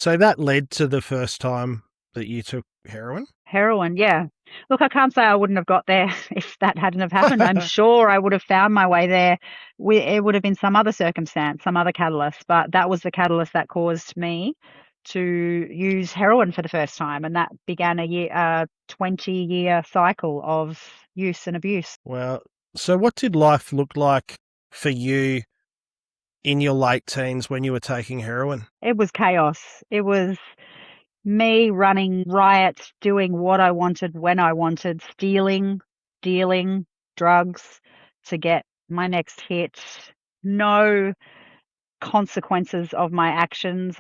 So that led to the first time that you took heroin? Heroin, yeah. Look, I can't say I wouldn't have got there if that hadn't have happened. I'm sure I would have found my way there. It would have been some other circumstance, some other catalyst, but that was the catalyst that caused me to use heroin for the first time, and that began a 20-year cycle of use and abuse. Well, so what did life look like for you in your late teens when you were taking heroin? It was chaos. It was me running riots, doing what I wanted when I wanted, stealing, dealing drugs to get my next hit. No consequences of my actions.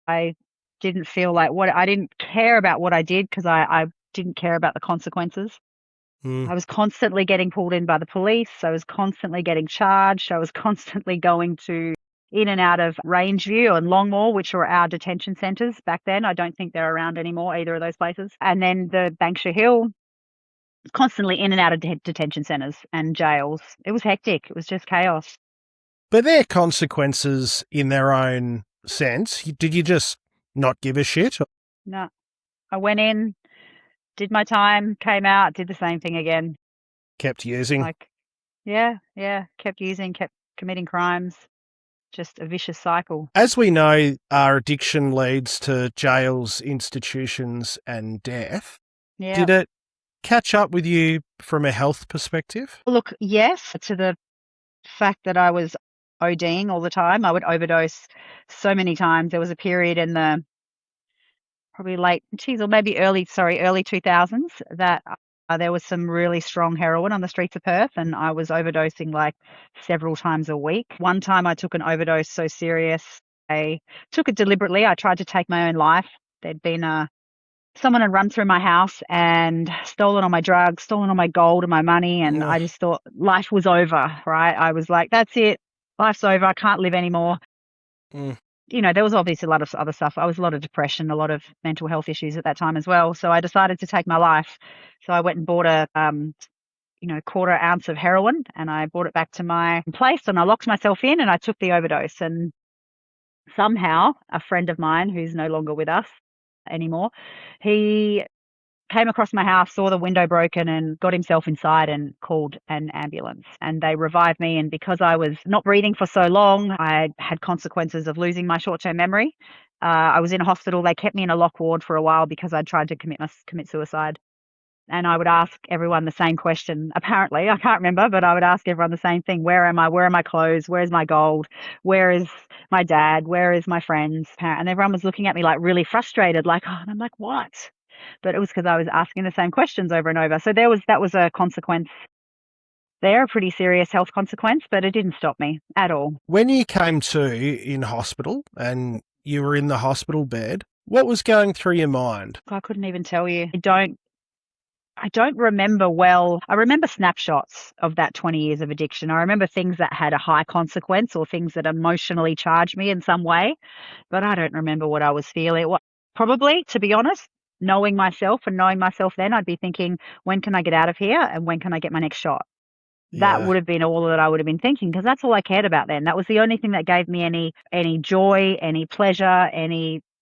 I didn't feel like I didn't care about what I did because I didn't care about the consequences. Mm. I was constantly getting pulled in by the police. I was constantly getting charged. I was constantly going to in and out of Rangeview and Longmore, which were our detention centres back then. I don't think they're around anymore, either of those places. And then the Banksia Hill, constantly in and out of detention centres and jails. It was hectic. It was just chaos. But they're consequences in their own sense. Did you just not give a shit? No, I went in, did my time, came out, did the same thing again. Kept using? Like, yeah, kept using, kept committing crimes. Just a vicious cycle. As we know, our addiction leads to jails, institutions, and death. Yeah. Did it catch up with you from a health perspective? Look, yes, to the fact that I was ODing all the time. I would overdose so many times. There was a period in the probably or maybe early 2000s that there was some really strong heroin on the streets of Perth, and I was overdosing like several times a week. One time I took an overdose so serious, I took it deliberately. I tried to take my own life. There'd been someone had run through my house and stolen all my drugs, stolen all my gold and my money, and Ugh. I just thought life was over, right? I was like, that's it. Life's over. I can't live anymore. Mm. There was obviously a lot of other stuff. I was a lot of depression, a lot of mental health issues at that time as well. So I decided to take my life. So I went and bought a, quarter ounce of heroin, and I brought it back to my place, and I locked myself in, and I took the overdose. And somehow a friend of mine who's no longer with us anymore, he came across my house, saw the window broken, and got himself inside and called an ambulance. And they revived me. And because I was not breathing for so long, I had consequences of losing my short-term memory. I was in a hospital. They kept me in a lock ward for a while because I'd tried to commit suicide. And I would ask everyone the same question. Apparently, I can't remember, but I would ask everyone the same thing. Where am I? Where are my clothes? Where's my gold? Where is my dad? Where is my friends? And everyone was looking at me like really frustrated, like, oh, and I'm like, what? But it was because I was asking the same questions over and over. So that was a consequence there, a pretty serious health consequence, but it didn't stop me at all. When you came to in hospital and you were in the hospital bed, what was going through your mind? I couldn't even tell you. I don't remember well. I remember snapshots of that 20 years of addiction. I remember things that had a high consequence or things that emotionally charged me in some way, but I don't remember what I was feeling. Probably, to be honest, knowing myself then, I'd be thinking, when can I get out of here and when can I get my next shot? That Yeah. would have been all that I would have been thinking, because that's all I cared about then. That was the only thing that gave me any joy, any pleasure,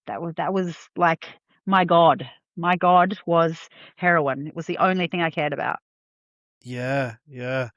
that was like my God. My God was heroin. It was the only thing I cared about. Yeah.